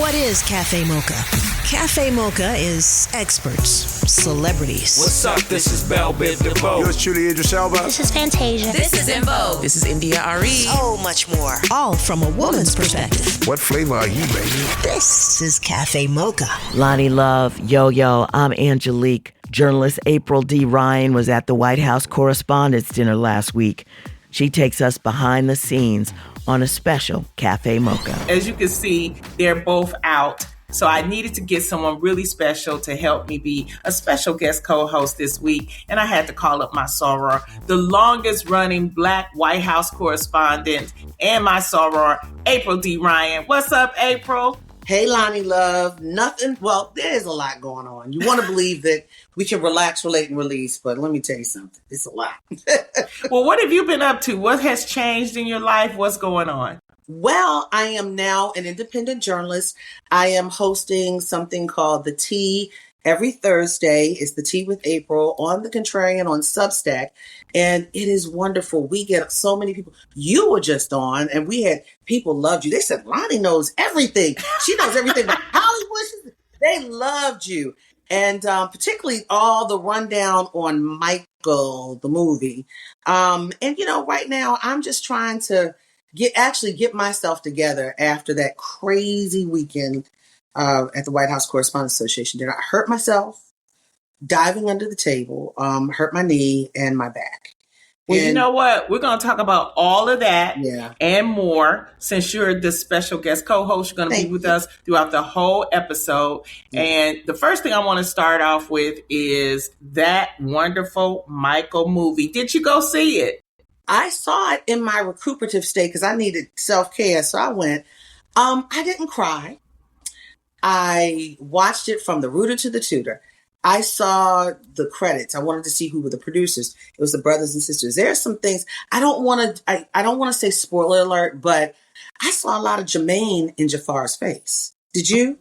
What is Cafe Mocha? Cafe Mocha is experts, celebrities. What's up? This is Belle Biv DeVoe. Yours truly, Idris Elba. This is Fantasia. This is In Vogue. This is India Ari. So much more. All from a woman's perspective. What flavor are you, baby? This is Cafe Mocha. Loni Love, Yo-Yo, I'm Angelique. Journalist April D. Ryan was at the White House Correspondents Dinner last week. She takes us behind the scenes on a special Cafe Mocha. As you can see, they're both out. So I needed to get someone really special to help me be a special guest co-host this week. And I had to call up my soror, the longest running Black White House correspondent and my soror, April D. Ryan. What's up, April? Hey, Loni Love. Nothing. Well, there's a lot going on. You want to believe that we can relax, relate, and release, but let me tell you something. It's a lot. Well, what have you been up to? What has changed in your life? What's going on? Well, I am now an independent journalist. I am hosting something called The Tea every Thursday. It's The Tea with April on The Contrarian on Substack. And it is wonderful. We get so many people. You were just on and we had people loved you. They said, Loni knows everything. She knows everything about Hollywood. They loved you. And particularly all the rundown on Michael, the movie. And, right now I'm just trying to get myself together after that crazy weekend at the White House Correspondents Association dinner. I hurt myself diving under the table, hurt my knee and my back. Well, you know what? We're going to talk about all of that and more. Since you're the special guest co-host, you're going to be with us throughout the whole episode. And the first thing I want to start off with is that wonderful Michael movie. Did you go see it? I saw it in my recuperative state because I needed self-care. So I went. I didn't cry. I watched it from the rooter to the tutor. I saw the credits. I wanted to see who were the producers. It was the brothers and sisters. There are some things I don't want to say spoiler alert, but I saw a lot of Jermaine in Jafar's face. Did you?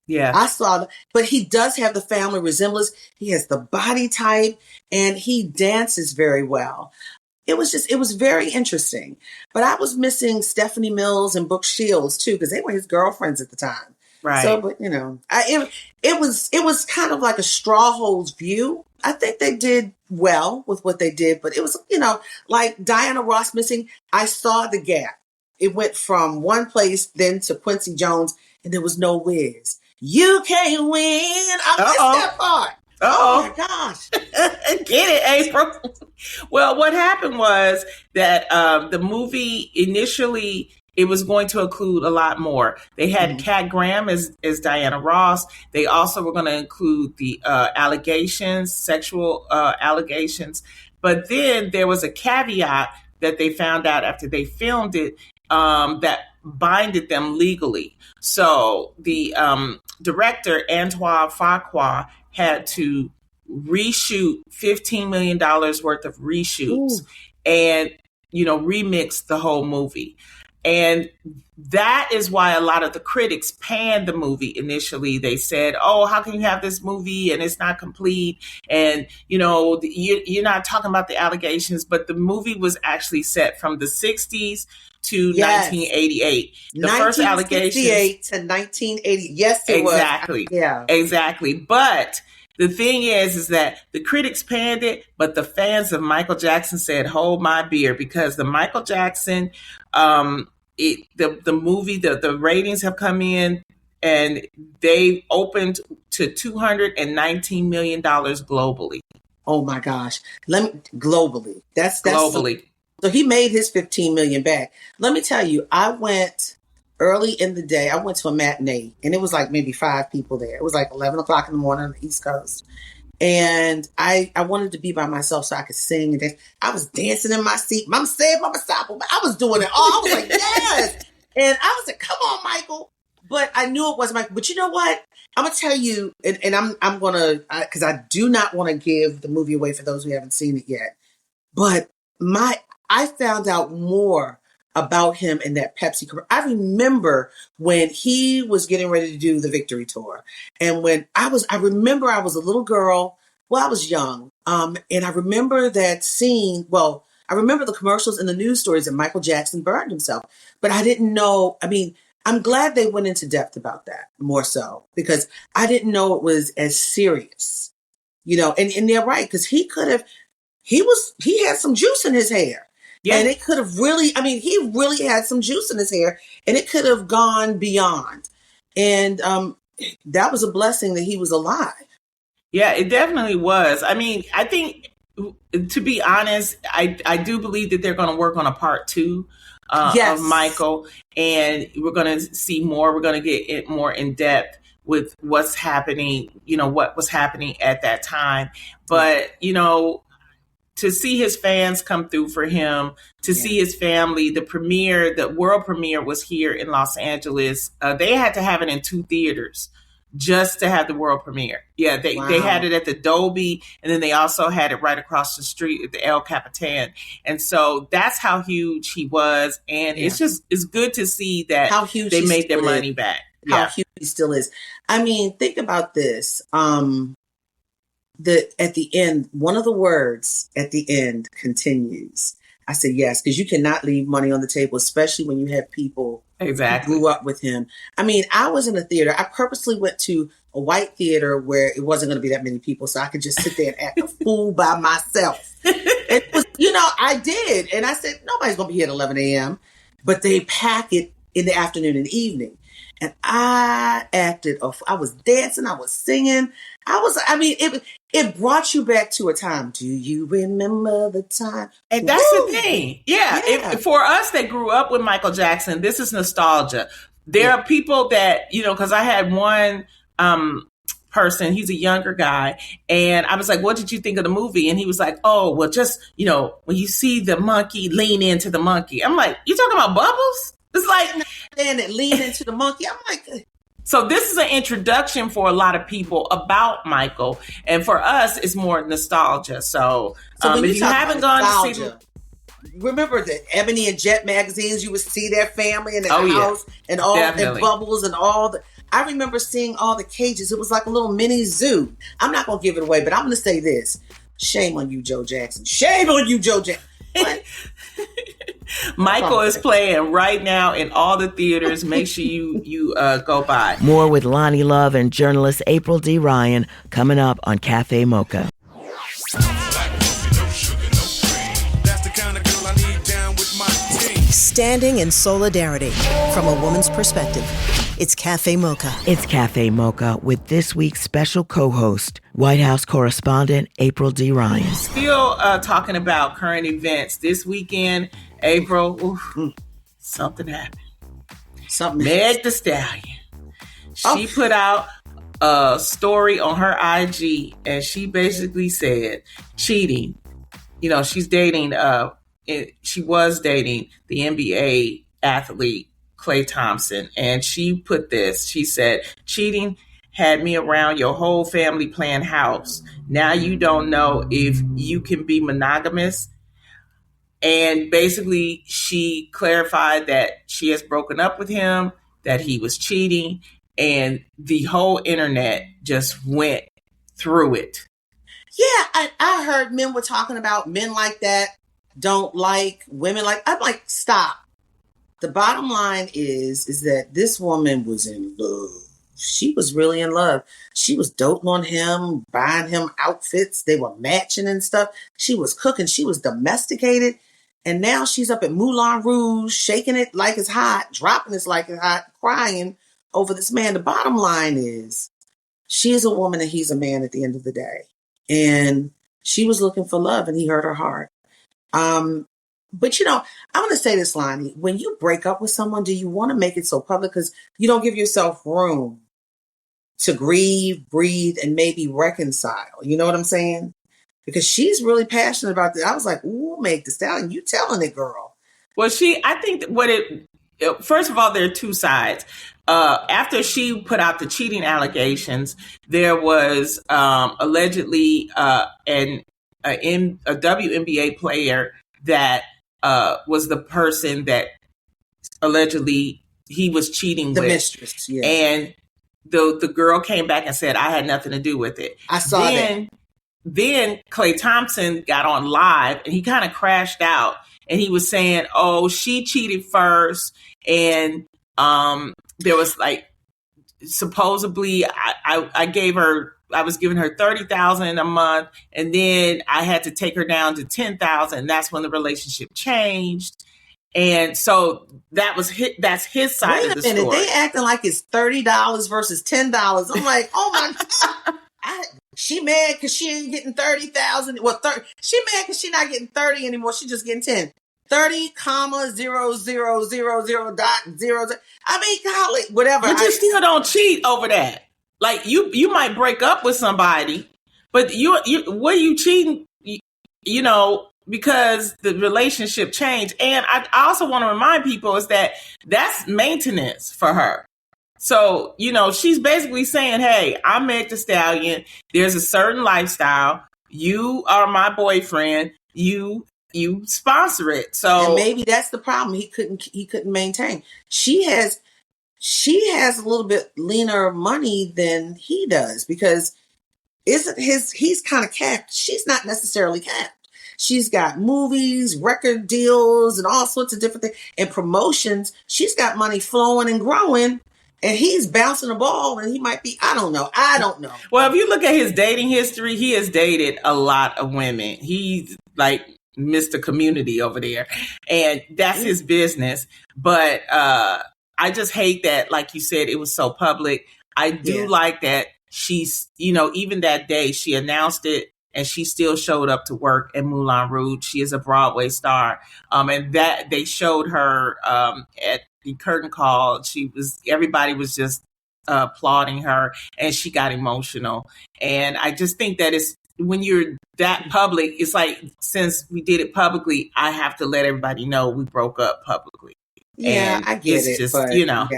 Yeah. I saw, but he does have the family resemblance. He has the body type and he dances very well. It was very interesting. But I was missing Stephanie Mills and Brooke Shields too, because they were his girlfriends at the time. Right. So, but it was kind of like a straw hole's view. I think they did well with what they did, but it was, like Diana Ross missing. I saw the gap. It went from one place then to Quincy Jones, and there was no Wiz. You can't win. I missed that part. Oh my gosh. Get it, April. Well, what happened was that the movie initially, it was going to include a lot more. They had Kat Graham as Diana Ross. They also were going to include the sexual allegations. But then there was a caveat that they found out after they filmed it that binded them legally. So the director, Antoine Fuqua, had to reshoot $15 million worth of reshoots and, remix the whole movie. And that is why a lot of the critics panned the movie initially. They said, oh, how can you have this movie and it's not complete? And, you're not talking about the allegations, but the movie was actually set from the 60s to 1988. The first allegations to 1980. Yes, it was. Exactly. Yeah. Exactly. But the thing is that the critics panned it, but the fans of Michael Jackson said, hold my beer, because the Michael Jackson, the movie, the ratings have come in and they opened to $219 million globally. Oh my gosh. Globally. That's globally. So he made his 15 million back. Let me tell you, I went early in the day. I went to a matinee and it was like maybe 5 people there. It was like 11 o'clock in the morning on the East Coast. And I wanted to be by myself so I could sing and dance. I was dancing in my seat. Mama said, Mama stop. I was doing it all. I was like, yes. And I was like, come on, Michael. But I knew it wasn't Michael. But you know what? I'm going to tell you, and I'm going to, because I do not want to give the movie away for those who haven't seen it yet. But I found out more about him in that Pepsi commercial. I remember when he was getting ready to do the Victory Tour. And when I remember I was a little girl. Well, I was young. And I remember that scene. Well, I remember the commercials and the news stories that Michael Jackson burned himself. But I didn't know. I mean, I'm glad they went into depth about that more so because I didn't know it was as serious, and they're right. Because he had some juice in his hair. Yeah. And it could have really, he really had some juice in his hair and it could have gone beyond. And that was a blessing that he was alive. Yeah, it definitely was. I mean, I think, to be honest, I do believe that they're going to work on a part 2 of Michael. And we're going to see more. We're going to get it more in depth with what's happening, what was happening at that time. But, to see his fans come through for him, to see his family, the world premiere was here in Los Angeles. They had to have it in 2 theaters just to have the world premiere. Yeah, they had it at the Dolby, and then they also had it right across the street at the El Capitan. And so that's how huge he was. And it's good to see that how huge they made their money back. How huge he still is. I mean, think about this. At the end, one of the words at the end continues. I said yes, because you cannot leave money on the table, especially when you have people who grew up with him. I mean, I was in a theater. I purposely went to a white theater where it wasn't going to be that many people, so I could just sit there and act a fool by myself. It was, I did. And I said, nobody's going to be here at 11 a.m. But they pack it in the afternoon and evening. And I acted, I was dancing, I was singing. It brought you back to a time. Do you remember the time? And that's the thing. Yeah. For us that grew up with Michael Jackson, this is nostalgia. There are people that, because I had one person, he's a younger guy, and I was like, what did you think of the movie? And he was like, oh, well, just, when you see the monkey, lean into the monkey. I'm like, you talking about Bubbles? It's like, and it lean into the monkey. I'm like, so this is an introduction for a lot of people about Michael, and for us, it's more nostalgia. So if you haven't gone to see them, remember the Ebony and Jet magazines? You would see their family in their house and all and Bubbles and all the. I remember seeing all the cages. It was like a little mini zoo. I'm not going to give it away, but I'm going to say this: shame on you, Joe Jackson. Shame on you, Joe Jackson. Michael is playing right now in all the theaters. Make sure you go by. More with Loni Love and journalist April D. Ryan coming up on Cafe Mocha. Standing in solidarity from a woman's perspective. It's Cafe Mocha. It's Cafe Mocha with this week's special co-host, White House Correspondent April D. Ryan. Still talking about current events. This weekend, April, something happened. Meg the Stallion. She put out a story on her IG, and she basically said cheating. She's dating, she was dating the NBA athlete Klay Thompson. And she put this, she said, cheating had me around your whole family playing house. Now you don't know if you can be monogamous. And basically she clarified that she has broken up with him, that he was cheating, and the whole internet just went through it. Yeah, I heard men were talking about men like that don't like women like. I'm like, stop. The bottom line is that this woman was in love. She was really in love. She was doting on him, buying him outfits. They were matching and stuff. She was cooking. She was domesticated. And now she's up at Moulin Rouge, shaking it like it's hot, dropping it like it's hot, crying over this man. The bottom line is she is a woman and he's a man at the end of the day. And she was looking for love and he hurt her heart. But I want to say this, Loni, when you break up with someone, do you want to make it so public? Because you don't give yourself room to grieve, breathe, and maybe reconcile. You know what I'm saying? Because she's really passionate about this. I was like, ooh, Meg the Stallion, you telling it, girl. Well, I think first of all, there are two sides. After she put out the cheating allegations, there was allegedly a WNBA player that was the person that allegedly he was cheating the with. Mistress, yeah. And the girl came back and said, I had nothing to do with it. I saw that. Then Klay Thompson got on live and he kind of crashed out and he was saying, oh, she cheated first and There was like supposedly I was giving her $30,000 a month, and then I had to take her down to $10,000. That's when the relationship changed. And so that's his side of the story. They acting like it's $30 versus $10. I'm like, oh my God. She mad because she ain't getting 30,000. Well, she mad because she not getting 30 anymore. She just getting 10. 30, comma, 0, dot, 0. I mean, golly, whatever. But you still don't cheat over that. Like you might break up with somebody, but you what are you cheating? You know, because the relationship changed. And I also want to remind people is that's maintenance for her. So, you know, she's basically saying, hey, I met the Stallion. There's a certain lifestyle. You are my boyfriend. You sponsor it. So and maybe that's the problem. He couldn't maintain. She has a little bit leaner money than he does because he's kind of capped. She's not necessarily capped. She's got movies, record deals, and all sorts of different things and promotions. She's got money flowing and growing, and he's bouncing the ball, and he might be, I don't know. Well, if you look at his dating history, he has dated a lot of women. He's like Mr. Community over there, and that's his business. But I just hate that, like you said, it was so public. I do like that she's, you know, even that day she announced it and she still showed up to work at Moulin Rouge. She is a Broadway star. And that they showed her at the curtain call. Everybody was just applauding her and she got emotional. And I just think that when you're that public, it's like, since we did it publicly, I have to let everybody know we broke up publicly. Yeah, and I get it. Just, but, you know,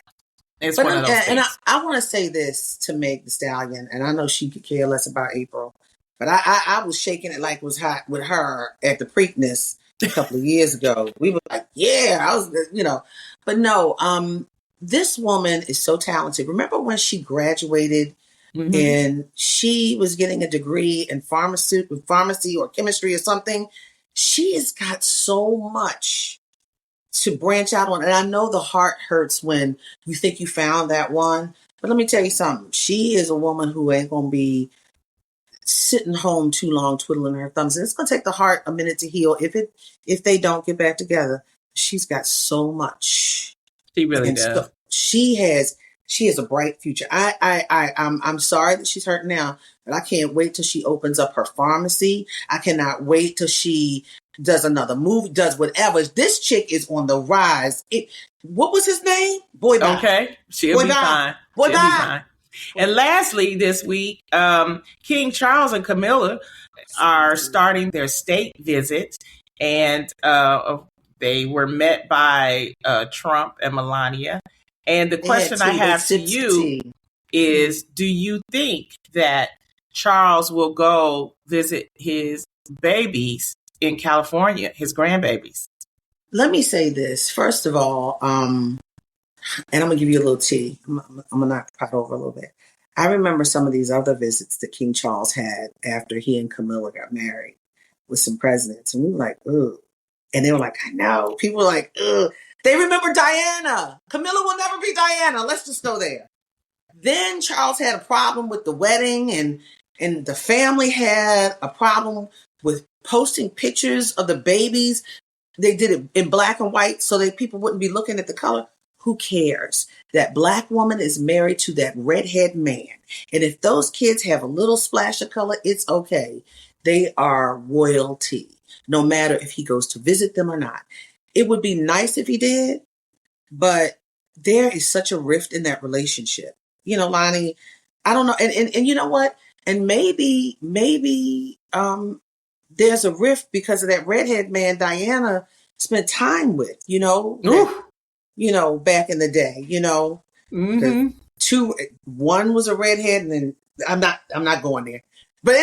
it's one of those things. And I want to say this to Meg the Stallion, and I know she could care less about April, but I was shaking it like it was hot with her at the Preakness a couple of years ago. We were like, yeah, I was, you know, but no, this woman is so talented. Remember when she graduated and she was getting a degree in pharmacy or chemistry or something? She has got so much to branch out on. And I know the heart hurts when you think you found that one. But let me tell you something. She is a woman who ain't going to be sitting home too long twiddling her thumbs. And it's going to take the heart a minute to heal if they don't get back together. She's got so much. She really does. So she has a bright future. I'm sorry that she's hurting now, but I can't wait till she opens up her pharmacy. I cannot wait till she does another movie, does whatever. This chick is on the rise. What was his name? Boy Bye. Okay. She'll be fine. Boy Bye. And lastly, this week, King Charles and Camilla are starting their state visits, and they were met by Trump and Melania. And the question I have to you is, do you think that Charles will go visit his babies in California, his grandbabies? Let me say this. First of all, and I'm going to give you a little tea. I'm going to knock the pot over a little bit. I remember some of these other visits that King Charles had after he and Camilla got married with some presidents. And we were like, ugh. And they were like, I know. People were like, ugh. They remember Diana. Camilla will never be Diana. Let's just go there. Then Charles had a problem with the wedding, and the family had a problem with posting pictures of the babies. They did it in black and white so that people wouldn't be looking at the color. Who cares? That black woman is married to that redhead man. And if those kids have a little splash of color, it's okay. They are royalty, no matter if he goes to visit them or not. It would be nice if he did, but there is such a rift in that relationship. You know, Loni, I don't know. And you know what? And maybe there's a rift because of that redhead man Diana spent time with, you know, back in the day, you know. One was a redhead, and then I'm not going there. But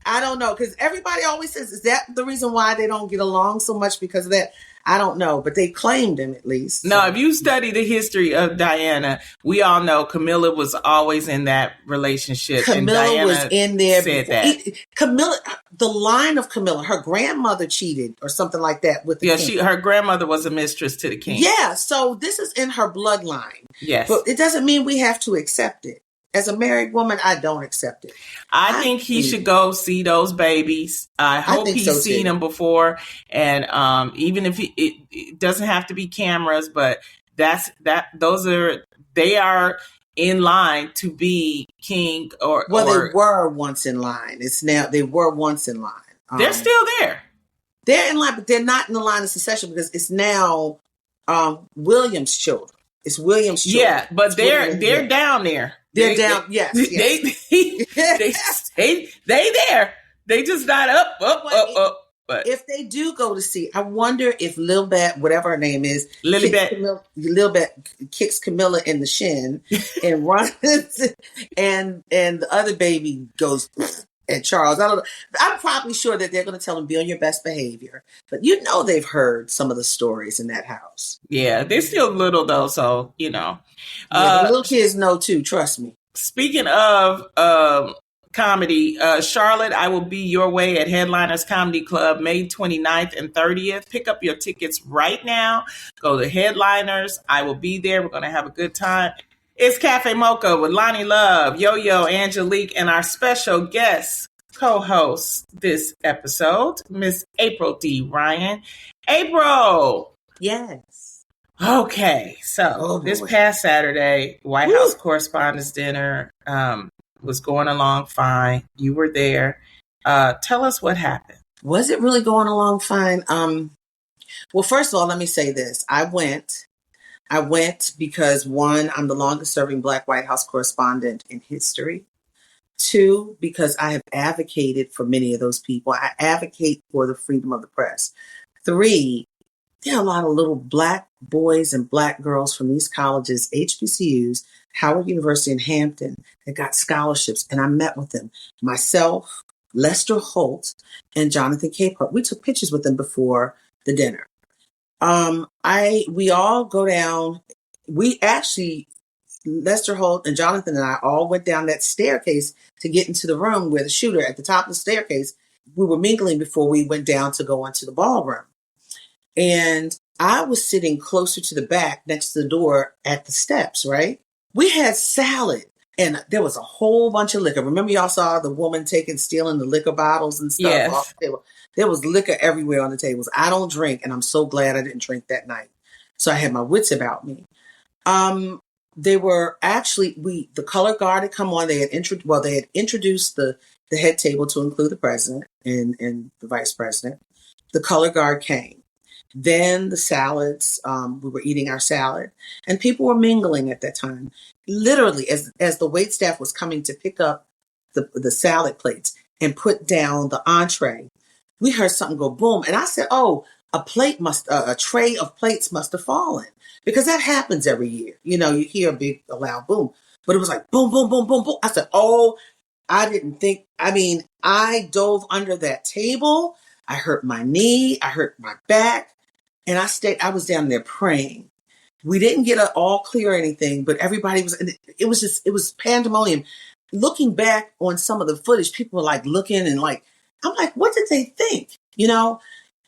I don't know, because everybody always says, is that the reason why they don't get along so much because of that? I don't know, but they claimed him at least. No, so. if you study the history of Diana, we all know Camilla was always in that relationship. Camilla and Diana was in there. Said that. Camilla, the line of Camilla, her grandmother cheated or something like that with the king. Her grandmother was a mistress to the king. Yeah, so this is in her bloodline. Yes. But it doesn't mean we have to accept it. As a married woman, I don't accept it. I think he should go see those babies. I hope he's seen them before. And even if it doesn't have to be cameras, but they are in line to be king or they were once in line. They were once in line. They're still there. They're in line, but they're not in the line of succession because it's now William's children. It's William's children. Yeah, but they're down there. They're down. Yes. They there. They just not up. But if they do go to see, I wonder if Lilbet, whatever her name is, Lilibet kicks Camilla in the shin and runs, and the other baby goes at Charles. I don't know. I'm probably sure that they're going to tell him, be on your best behavior. But they've heard some of the stories in that house. Yeah, they're still little though, so the little kids know too. Trust me. Speaking of comedy, Charlotte, I will be your way at Headliners Comedy Club May 29th and 30th. Pick up your tickets right now. Go to Headliners. I will be there. We're going to have a good time. It's Cafe Mocha with Loni Love, Yo-Yo, Angelique, and our special guest co-host this episode, Miss April D. Ryan. April. Yes. Okay, so this past Saturday, White House Correspondents Dinner was going along fine. You were there. Tell us what happened. Was it really going along fine? Well, first of all, let me say this. I went because, one, I'm the longest serving Black White House correspondent in history. Two, because I have advocated for many of those people. I advocate for the freedom of the press. Three, there are a lot of little Black boys and Black girls from these colleges, HBCUs, Howard University in Hampton, that got scholarships, and I met with them. Myself, Lester Holt, and Jonathan Capehart. We took pictures with them before the dinner. We all go down. We actually, Lester Holt and Jonathan and I all went down that staircase to get into the room where the shooter at the top of the staircase. We were mingling before we went down to go into the ballroom. And I was sitting closer to the back next to the door at the steps, right? We had salad and there was a whole bunch of liquor. Remember y'all saw the woman stealing the liquor bottles and stuff off the table? There was liquor everywhere on the tables. I don't drink, and I'm so glad I didn't drink that night. So I had my wits about me. They were actually, the color guard had come on. They had introduced the head table to include the president and the vice president. The color guard came. Then the salads, we were eating our salad, and people were mingling at that time. Literally, as the waitstaff was coming to pick up the salad plates and put down the entree, we heard something go boom. And I said, oh, a tray of plates must have fallen, because that happens every year. You hear a loud boom, but it was like boom, boom, boom, boom, boom. I said, oh, I dove under that table. I hurt my knee. I hurt my back. And I was down there praying. We didn't get an all clear or anything, but everybody it was pandemonium. Looking back on some of the footage, people were like looking and like, I'm like, what did they think?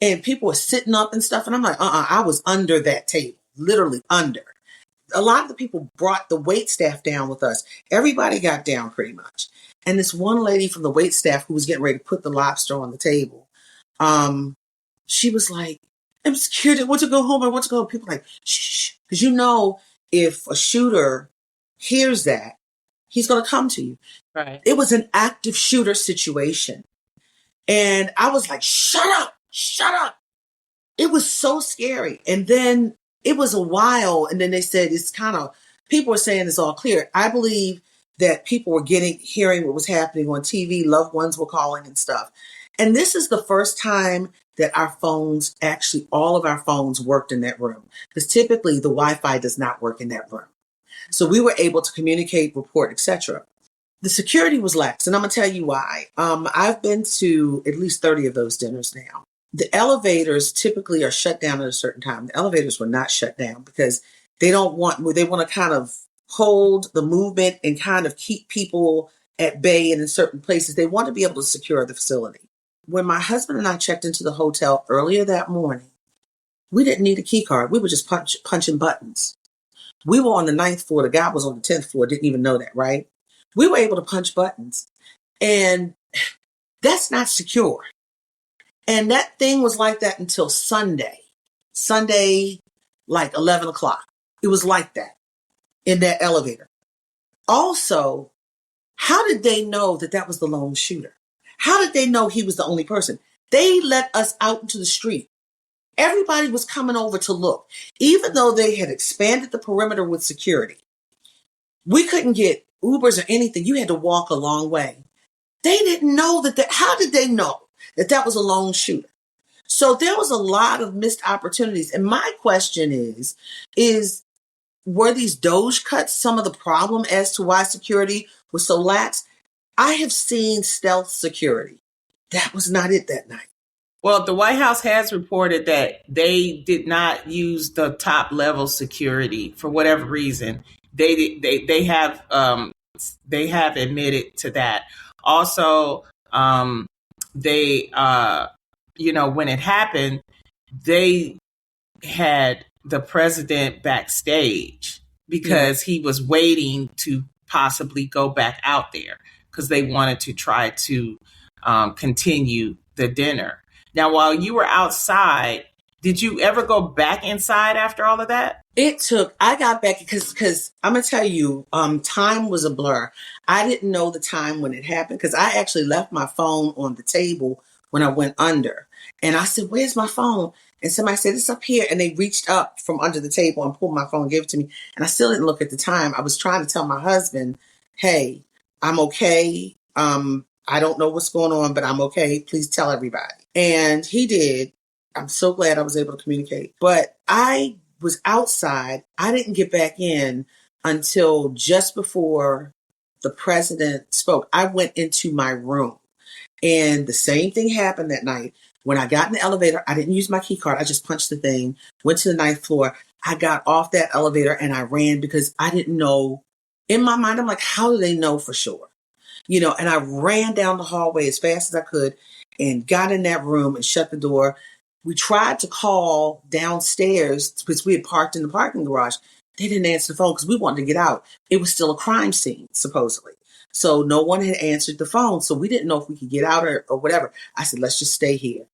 And people were sitting up and stuff. And I'm like, I was under that table, literally under. A lot of the people brought the wait staff down with us. Everybody got down pretty much. And this one lady from the wait staff who was getting ready to put the lobster on the table, she was like, I'm scared. I want to go home. I want to go home. People are like, shh. Because if a shooter hears that, he's going to come to you. Right. It was an active shooter situation. And I was like, shut up. It was so scary. And then it was a while. And then they said, people were saying it's all clear. I believe that people were hearing what was happening on TV. Loved ones were calling and stuff. And this is the first time that all of our phones worked in that room. Because typically the Wi-Fi does not work in that room. So we were able to communicate, report, etc. The security was lax, and I'm going to tell you why. I've been to at least 30 of those dinners now. The elevators typically are shut down at a certain time. The elevators were not shut down because they want to kind of hold the movement and kind of keep people at bay, and in certain places, they want to be able to secure the facility. When my husband and I checked into the hotel earlier that morning, we didn't need a key card. We were just punching buttons. We were on the 9th floor. The guy was on the 10th floor. Didn't even know that, right? We were able to punch buttons. And that's not secure. And that thing was like that until Sunday. Sunday, like 11 o'clock. It was like that in that elevator. Also, how did they know that that was the lone shooter? How did they know he was the only person? They let us out into the street. Everybody was coming over to look. Even though they had expanded the perimeter with security, we couldn't get Ubers or anything. You had to walk a long way. They didn't know how did they know that that was a lone shooter? So there was a lot of missed opportunities. And my question is were these Doge cuts some of the problem as to why security was so lax? I have seen stealth security. That was not it that night. Well, the White House has reported that they did not use the top level security for whatever reason. They have admitted to that. Also, they when it happened, they had the president backstage because he was waiting to possibly go back out there because they wanted to try to continue the dinner. Now, while you were outside, did you ever go back inside after all of that? I got back because I'm going to tell you, time was a blur. I didn't know the time when it happened because I actually left my phone on the table when I went under. And I said, where's my phone? And somebody said, it's up here. And they reached up from under the table and pulled my phone and gave it to me. And I still didn't look at the time. I was trying to tell my husband, hey, I'm okay. I don't know what's going on, but I'm okay. Please tell everybody. And he did. I'm so glad I was able to communicate. But I was outside. I didn't get back in until just before the president spoke. I went into my room. And the same thing happened that night. When I got in the elevator, I didn't use my key card. I just punched the thing, went to the 9th floor. I got off that elevator and I ran because I didn't know. In my mind, I'm like, how do they know for sure? And I ran down the hallway as fast as I could and got in that room and shut the door. We tried to call downstairs because we had parked in the parking garage. They didn't answer the phone because we wanted to get out. It was still a crime scene, supposedly. So no one had answered the phone. So we didn't know if we could get out or whatever. I said, let's just stay here.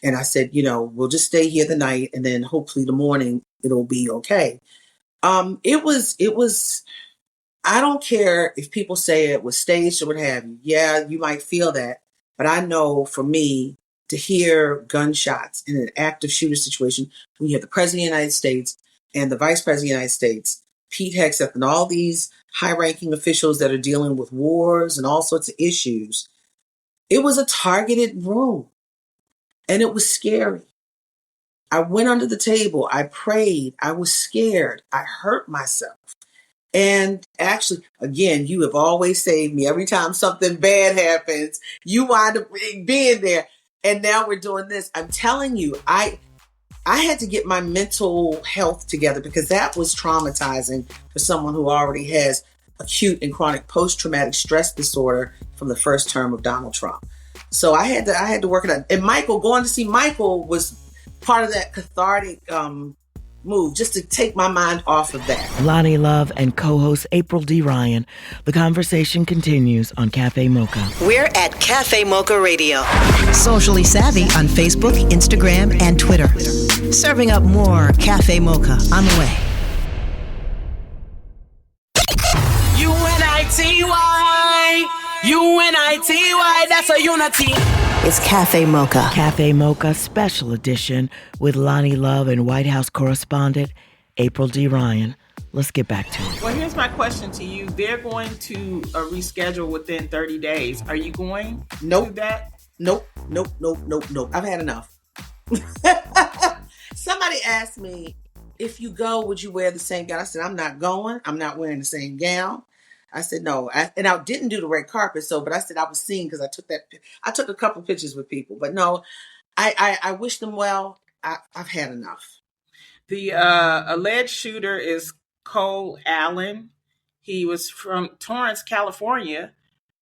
And I said, we'll just stay here the night and then hopefully the morning it'll be okay. It was, I don't care if people say it was staged or what have you. Yeah, you might feel that. But I know for me to hear gunshots in an active shooter situation, when you have the President of the United States and the Vice President of the United States, Pete Hegseth, and all these high-ranking officials that are dealing with wars and all sorts of issues, it was a targeted room. And it was scary. I went under the table. I prayed. I was scared. I hurt myself. And actually, again, you have always saved me. Every time something bad happens, you wind up being there. And now we're doing this. I'm telling you, I had to get my mental health together because that was traumatizing for someone who already has acute and chronic post-traumatic stress disorder from the first term of Donald Trump. So I had to work it out. And going to see Michael was part of that cathartic move, just to take my mind off of that. Loni Love and co-host April D. Ryan. The conversation continues on Cafe Mocha. We're at Cafe Mocha Radio. Socially savvy on Facebook, Instagram, and Twitter. Serving up more Cafe Mocha on the way. UNITY, that's a unity. It's Cafe Mocha. Cafe Mocha Special Edition with Loni Love and White House Correspondent April D. Ryan. Let's get back to it. Well, here's my question to you. They're going to reschedule within 30 days. Are you going to do that? Nope. I've had enough. Somebody asked me, if you go, would you wear the same gown? I said, I'm not going. I'm not wearing the same gown. I said no, and I didn't do the red carpet. So, but I said I was seen because I took a couple pictures with people. But no, I wish them well. I've had enough. The alleged shooter is Cole Allen. He was from Torrance, California.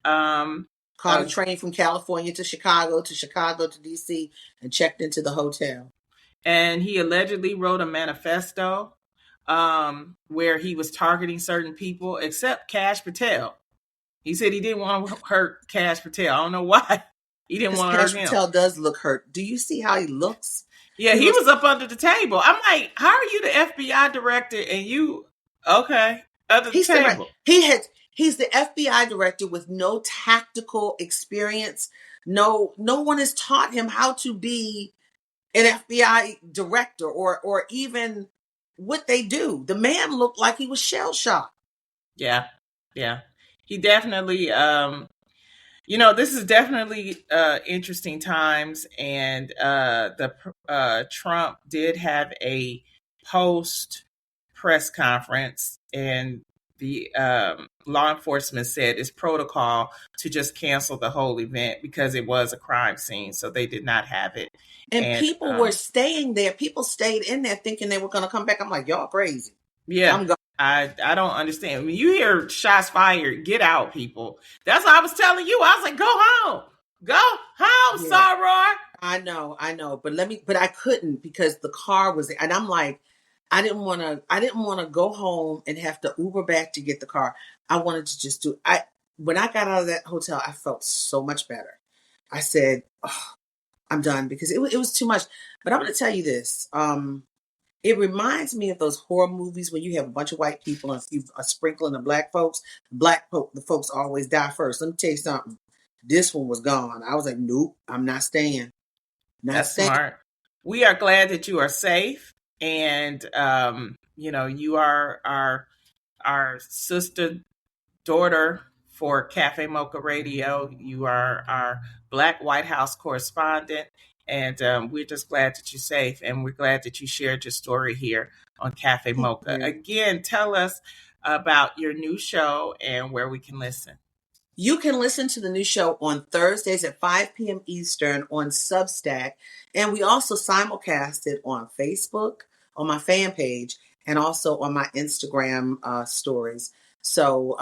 Caught a train from California to Chicago to DC, and checked into the hotel. And he allegedly wrote a manifesto where he was targeting certain people, except Cash Patel. He said he didn't want to hurt Cash Patel. I don't know why. He didn't want to hurt him. Cash Patel does look hurt. Do you see how he looks? Yeah, he was up under the table. I'm like, how are you the FBI director and you okay under the table? He's the FBI director with no tactical experience. No one has taught him how to be an FBI director or even what they do. The man looked like he was shell shocked. Yeah. He definitely this is definitely interesting times, and the Trump did have a post press conference, and the law enforcement said it's protocol to just cancel the whole event because it was a crime scene, so they did not have it. And people were staying there. People stayed in there thinking they were going to come back. I'm like, y'all crazy. Yeah. I don't understand. When you hear shots fired, get out, people. That's what I was telling you. I was like, go home. Go home, Soror. I know. But I couldn't because the car was there. And I'm like, I didn't want to go home and have to Uber back to get the car. I wanted to just when I got out of that hotel, I felt so much better. I said, oh, I'm done because it was too much. But I'm going to tell you this. It reminds me of those horror movies when you have a bunch of white people and a sprinkling of black folks. The folks always die first. Let me tell you something. This one was gone. I was like, nope, I'm not staying. That's smart. We are glad that you are safe. And, you are our sister daughter for Cafe Mocha Radio. You are our Black White House correspondent. And we're just glad that you're safe. And we're glad that you shared your story here on Cafe Mocha. Again, tell us about your new show and where we can listen. You can listen to the new show on Thursdays at 5 p.m. Eastern on Substack. And we also simulcast it on Facebook, on my fan page, and also on my Instagram stories. So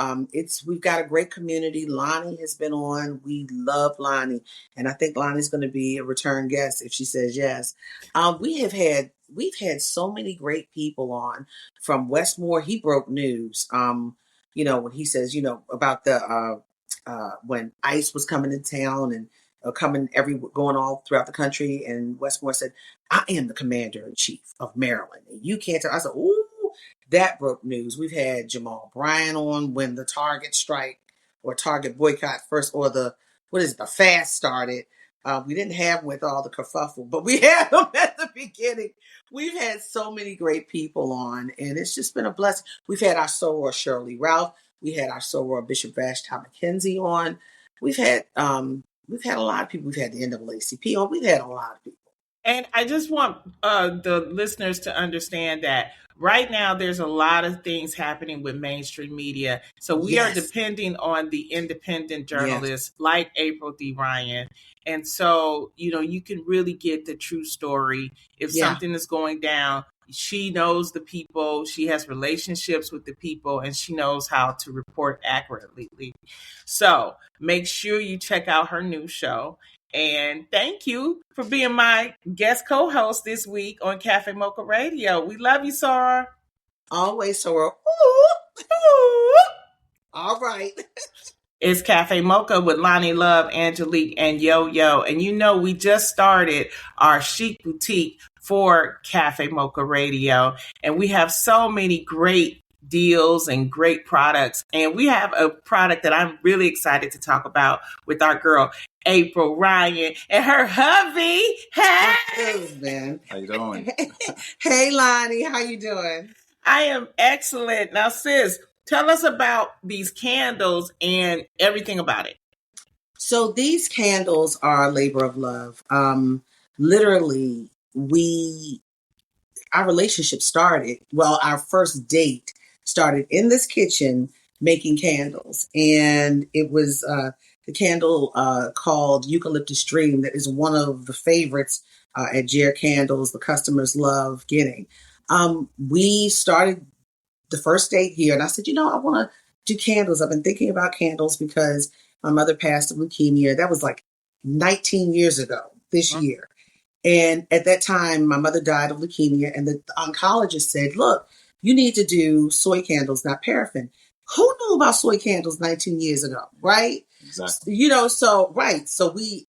we've got a great community. Loni has been on. We love Loni. And I think Loni's going to be a return guest if she says yes. We've had so many great people on from Westmore. He broke news. When he says, about the when ICE was coming in town and going all throughout the country, and Westmore said, I am the commander-in-chief of Maryland. And you can't tell. I said, ooh, that broke news. We've had Jamal Bryan on when the Target strike or Target boycott first, or the fast started. We didn't have him with all the kerfuffle, but we had him at the beginning. We've had so many great people on, and it's just been a blessing. We've had our soror Shirley Ralph. We had our soror Bishop Vashti McKenzie on. We've had a lot of people. We've had the NAACP on. We've had a lot of people. And I just want the listeners to understand that right now there's a lot of things happening with mainstream media. So we are depending on the independent journalists like April D. Ryan. And so, you can really get the true story. If something is going down, she knows the people, she has relationships with the people, and she knows how to report accurately. So make sure you check out her new show. And thank you for being my guest co-host this week on Cafe Mocha Radio. We love you, Sarah. Always, Sarah. Ooh, ooh. All right. It's Cafe Mocha with Loni Love, Angelique, and Yo-Yo. And we just started our chic boutique for Cafe Mocha Radio. And we have so many great deals and great products. And we have a product that I'm really excited to talk about with our girl, April Ryan, and her hubby. Hey! Man. How you doing? Hey, Loni. How you doing? I am excellent. Now, sis, tell us about these candles and everything about it. So these candles are a labor of love. Literally, our relationship started, our first date started in this kitchen making candles. And it was the candle called Eucalyptus Dream that is one of the favorites at JARE Candles. The customers love getting. We started the first date here, and I said, I want to do candles. I've been thinking about candles because my mother passed of leukemia. That was like 19 years ago this year. And at that time, my mother died of leukemia, and the oncologist said, look, you need to do soy candles, not paraffin. Who knew about soy candles 19 years ago, right? Exactly. So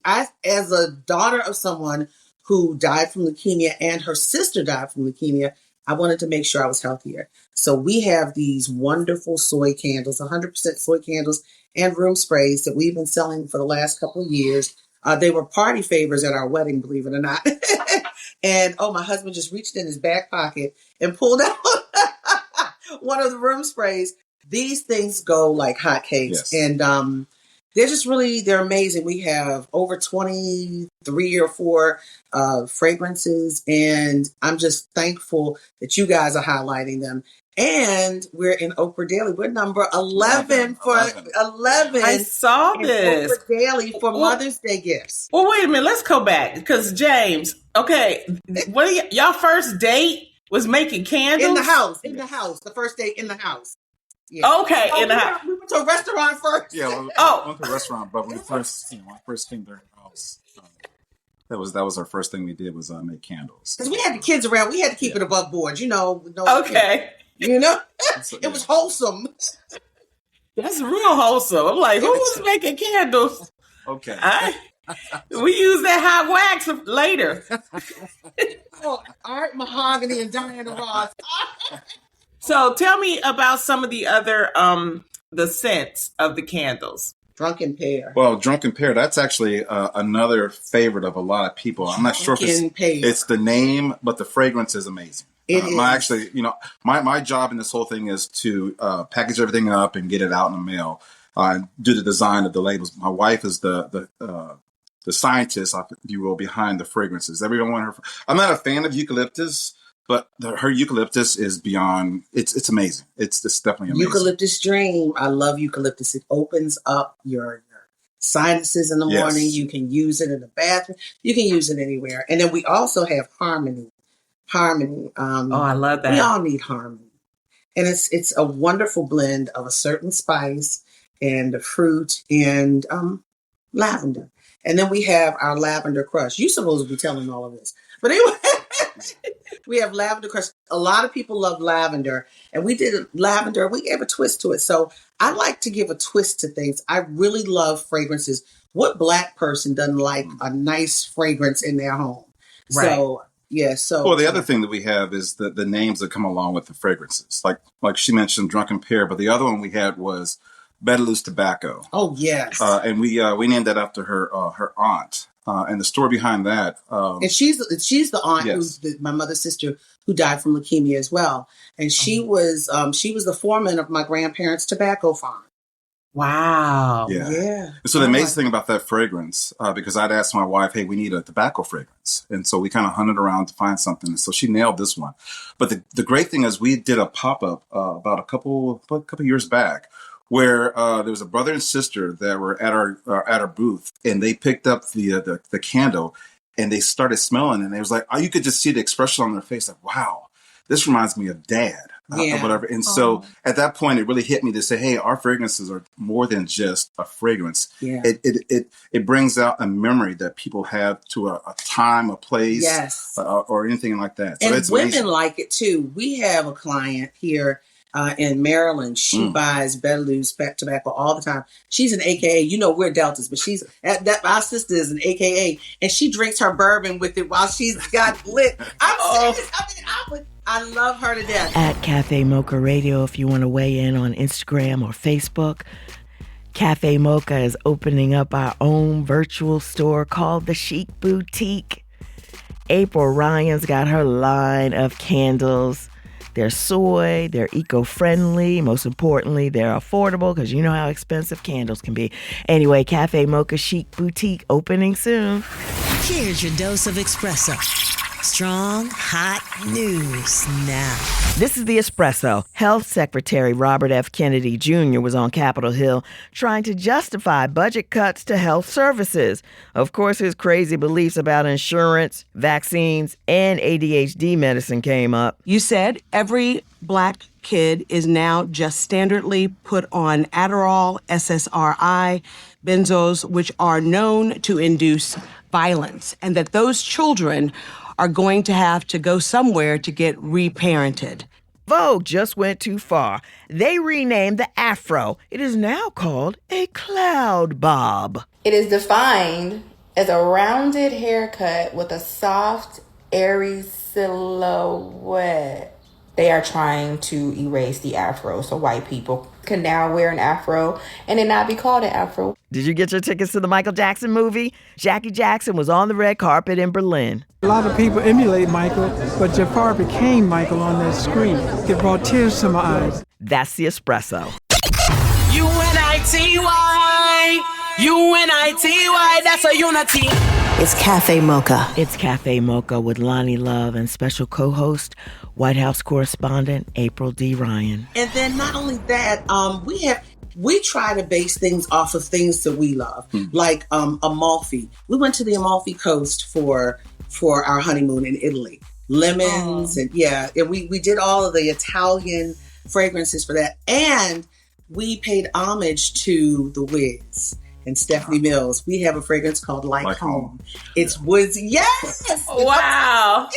I, as a daughter of someone who died from leukemia and her sister died from leukemia, I wanted to make sure I was healthier. So we have these wonderful soy candles, 100% soy candles and room sprays that we've been selling for the last couple of years. They were party favors at our wedding, believe it or not. And my husband just reached in his back pocket and pulled out one of the room sprays. These things go like hotcakes. Yes. And they're amazing. We have over 23 or 4 fragrances, and I'm just thankful that you guys are highlighting them. And we're in Oprah Daily. We're number 11 for 11. I saw this. Oprah Daily for Mother's Day gifts. Well, wait a minute. Let's go back because James. Okay, what are y'all first date was making candles in the house. The first date in the house. Yeah. Okay, in the house. We went to a restaurant first. Yeah, we went to a restaurant, but when when I first came to her house, that was our first thing we did was make candles. Because we had the kids around. We had to keep it above board, Okay. It was wholesome. That's real wholesome. I'm like, who was making candles? Okay. We use that hot wax later. Art Mahogany and Diana Ross. So tell me about some of the other the scents of the candles. Drunken Pear. Well, Drunken Pear, that's actually another favorite of a lot of people. I'm not sure if it's the name, but the fragrance is amazing. It is. My job in this whole thing is to package everything up and get it out in the mail. Do the design of the labels. My wife is the scientist, if you will, behind the fragrances. I'm not a fan of eucalyptus, but her eucalyptus is beyond. It's amazing. It's definitely amazing. Eucalyptus Dream. I love eucalyptus. It opens up your sinuses in the morning. You can use it in the bathroom. You can use it anywhere. And then we also have Harmony. I love that. We all need harmony. And it's a wonderful blend of a certain spice and fruit and lavender. And then we have our Lavender Crush. You're supposed to be telling all of this. But anyway, we have Lavender Crush. A lot of people love lavender. And we did lavender. We gave a twist to it. So I like to give a twist to things. I really love fragrances. What Black person doesn't like a nice fragrance in their home? Right. Well, the other thing that we have is the names that come along with the fragrances. Like she mentioned, Drunken Pear, but the other one we had was Betelgeuse Tobacco. Oh, yes. And we named that after her aunt. And the story behind that. And she's the aunt who's my mother's sister who died from leukemia as well. And she was the foreman of my grandparents' tobacco farm. Wow. Yeah. And so the amazing thing about that fragrance, because I'd asked my wife, hey, we need a tobacco fragrance. And so we kind of hunted around to find something. And so she nailed this one. But the great thing is we did a pop-up about a couple years back where there was a brother and sister that were at our booth, and they picked up the candle and they started smelling, and it was like, you could just see the expression on their face, like, wow, this reminds me of Dad, or whatever. And so at that point, it really hit me to say, hey, our fragrances are more than just a fragrance. Yeah. It brings out a memory that people have to a time, a place, or anything like that. So and women like it too. We have a client here in Maryland. She buys Betelgeuse tobacco all the time. She's an AKA. We're Deltas, but our sister is an AKA, and she drinks her bourbon with it while she's got lit. I'm serious. I love her to death. At Cafe Mocha Radio, if you want to weigh in on Instagram or Facebook. Cafe Mocha is opening up our own virtual store called The Chic Boutique. April Ryan's got her line of candles. They're soy, they're eco-friendly, most importantly, they're affordable because you know how expensive candles can be. Anyway, Cafe Mocha Chic Boutique opening soon. Here's your dose of espresso. Strong, hot news now. This is The Espresso. Health Secretary Robert F. Kennedy Jr. was on Capitol Hill trying to justify budget cuts to health services. Of course, his crazy beliefs about insurance, vaccines, and ADHD medicine came up. You said every Black kid is now just standardly put on Adderall, SSRI, benzos, which are known to induce violence, and that those children are going to have to go somewhere to get reparented. Vogue just went too far. They renamed the afro. It is now called a cloud bob. It is defined as a rounded haircut with a soft, airy silhouette. They are trying to erase the afro, so white people can now wear an afro and it not be called an afro. Did you get your tickets to the Michael Jackson movie? Jackie Jackson was on the red carpet in Berlin. A lot of people emulate Michael, but Jafar became Michael on that screen. It brought tears to my eyes. That's The Espresso. UNITY, UNITY, that's a unity. It's Cafe Mocha. It's Cafe Mocha with Loni Love and special co-host, White House Correspondent April D. Ryan. And then not only that, we try to base things off of things that we love, like Amalfi. We went to the Amalfi Coast for our honeymoon in Italy. Lemons and we did all of the Italian fragrances for that. And we paid homage to the Wiz and Stephanie Mills. We have a fragrance called Like Home. It's woods. Yes. Wow.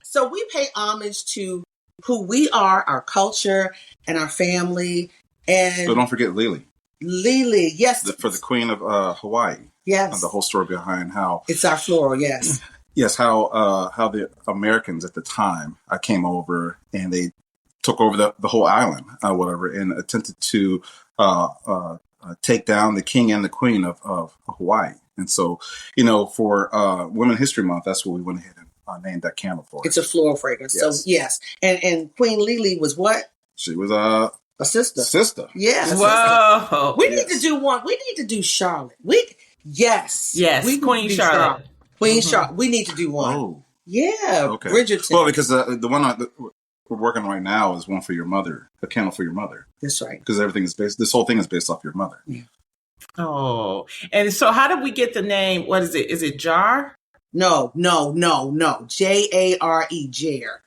So we pay homage to who we are, our culture, and our family. And So don't forget Lily. Lily, yes. For the Queen of Hawaii. Yes. The whole story behind how... It's our floral, yes. Yes, how the Americans at the time came over and they took over the whole island, whatever, and attempted to take down the king and the queen of Hawaii. And so, for Women's History Month, that's what we went ahead and named that candle for. It's a floral fragrance. Yes. So, yes. And Queen Lily was what? She was a sister. Yes. Whoa. We need to do one. We need to do Charlotte. Yes, Queen Charlotte. Queen Charlotte. We need to do one. Oh. Yeah. Okay. Bridgerton. Well, because the one we're working on right now is one for your mother, a candle for your mother. That's right. Because this whole thing is based off your mother. Yeah. Oh. And so how did we get the name? What is it? Is it JARE? No. JARE, JARE.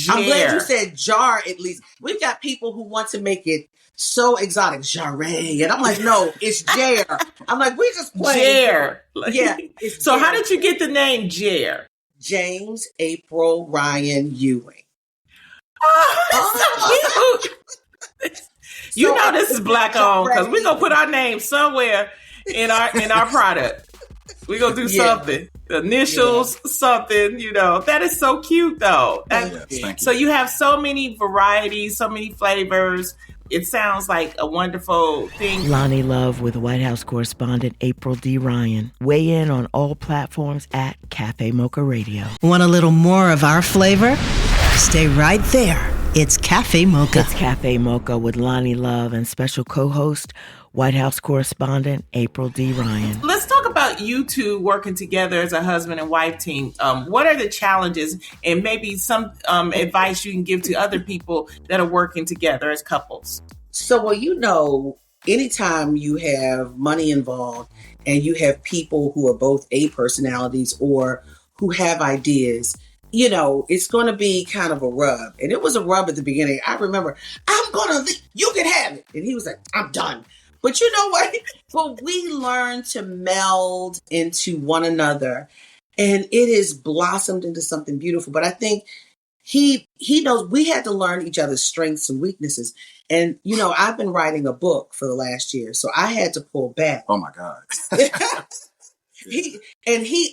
I'm glad you said jar at least. We've got people who want to make it so exotic. JARE. And I'm like, no, it's JARE. I'm like, we just playing. JARE. Yeah. So how did you get the name JARE? James April Ryan Ewing. Oh, so cute. This is Black owned because we're going to put our name somewhere in our product. We're going to do something. The initials, something, That is so cute, though. Thank you. So you have so many varieties, so many flavors. It sounds like a wonderful thing. Loni Love with White House Correspondent April D. Ryan. Weigh in on all platforms at Cafe Mocha Radio. Want a little more of our flavor? Stay right there. It's Cafe Mocha. It's Cafe Mocha with Loni Love and special co-host, White House Correspondent April D. Ryan. Let's talk about you two working together as a husband and wife team. What are the challenges and maybe some advice you can give to other people that are working together as couples? So, anytime you have money involved and you have people who are both A personalities or who have ideas, it's going to be kind of a rub. And it was a rub at the beginning. I remember, you can have it. And he was like, I'm done. But you know what? But we learned to meld into one another and it has blossomed into something beautiful. But I think he knows we had to learn each other's strengths and weaknesses. And, I've been writing a book for the last year, so I had to pull back. Oh my God.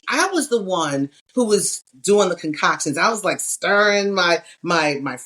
I was the one who was doing the concoctions. I was like stirring my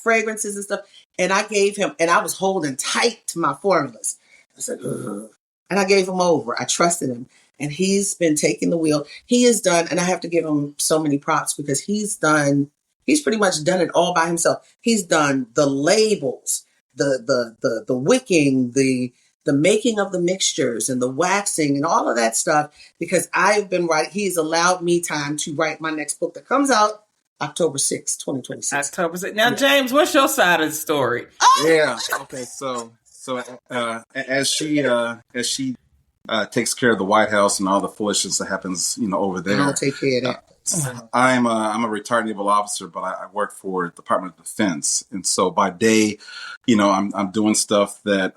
fragrances and stuff. And I gave him, and I was holding tight to my formulas. I said, ugh. And I gave him over. I trusted him. And he's been taking the wheel. He has done, and I have to give him so many props because he's pretty much done it all by himself. He's done the labels, the wicking, the making of the mixtures and the waxing and all of that stuff because I've been writing. He's allowed me time to write my next book that comes out October 6th, 2026. October 6th. Now, James, what's your side of the story? Yeah. Okay. So as she takes care of the White House and all the foolishness that happens, over there. I'll take care of that. I'm a retired naval officer, but I work for the Department of Defense, and so by day, I'm doing stuff that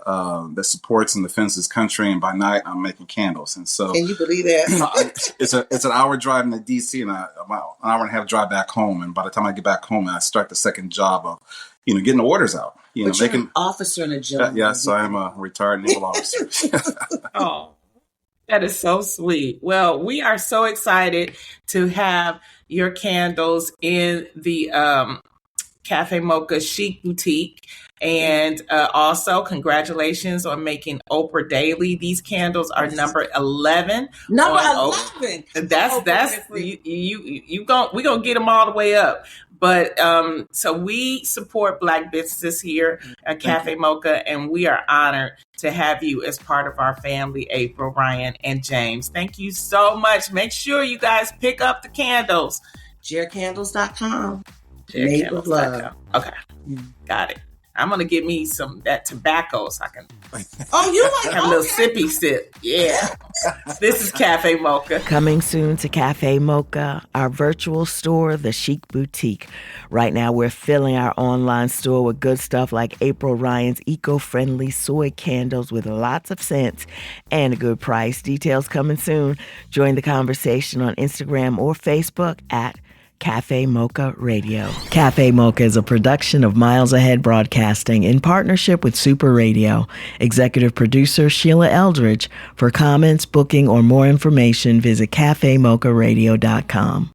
supports and defends this country, and by night I'm making candles. And so, can you believe that? it's an hour drive into DC and an hour and a half drive back home. And by the time I get back home, I start the second job of getting the orders out. But you're an officer and a gentleman. Yes, I am a retired naval officer. Oh. That is so sweet. Well, we are so excited to have your candles in the Cafe Mocha Chic Boutique. And also, congratulations on making Oprah Daily. These candles are number 11. Number 11. That's we're gonna get them all the way up. But so we support Black businesses here at Cafe Mocha, and we are honored to have you as part of our family, April, Ryan, and James. Thank you so much. Make sure you guys pick up the candles. JareCandles.com. Made with love. Okay, got it. I'm gonna get me that tobacco so I can. Oh, you like have a little sippy sip? Yeah. This is Cafe Mocha. Coming soon to Cafe Mocha, our virtual store, the Chic Boutique. Right now, we're filling our online store with good stuff like April Ryan's eco-friendly soy candles with lots of scents and a good price. Details coming soon. Join the conversation on Instagram or Facebook at Cafe Mocha Radio. Cafe Mocha is a production of Miles Ahead Broadcasting in partnership with Super Radio. Executive producer Sheila Eldridge. For comments, booking, or more information, visit cafemocharadio.com.